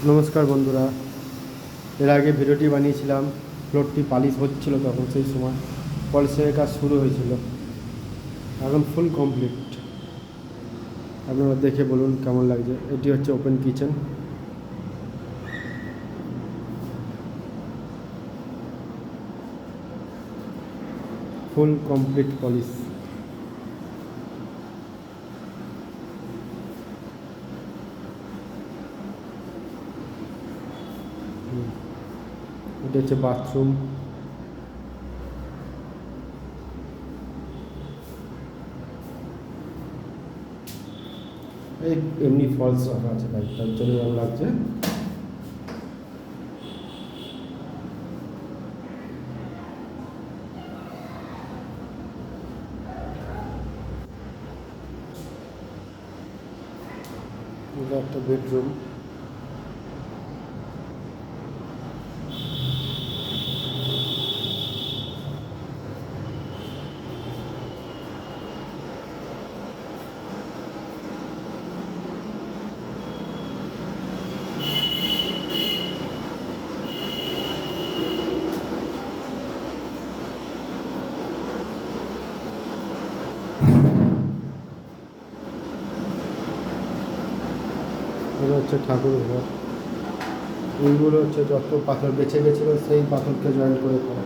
নমস্কার বন্ধুরা, এর আগে ভিডিওটি বানিয়েছিলাম, ফ্লোরটি পালিশ হচ্ছিল তখন, সেই সময় পলিশিংয়ের কাজ শুরু হয়েছিল। এখন ফুল কমপ্লিট। আপনারা দেখে বলুন কেমন লাগছে। এটি হচ্ছে open kitchen. Full complete polish. এটা হচ্ছে বাথরুম। এই এমনি ফলস রাখা আছে ভাই, তার জন্য ভালো লাগছে। এটা একটা বেডরুম। এটা হচ্ছে ঠাকুর ঘর। এইগুলো হচ্ছে যত পাথর বেছে গেছিলো সেই পাথরকে জয়েন করে করা।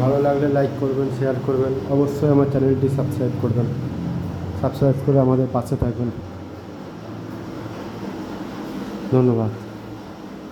ভালো লাগলে লাইক করবেন, শেয়ার করবেন, অবশ্যই আমার চ্যানেলটি সাবস্ক্রাইব করবেন। সাবস্ক্রাইব করে আমাদের পাশে থাকবেন। ধন্যবাদ।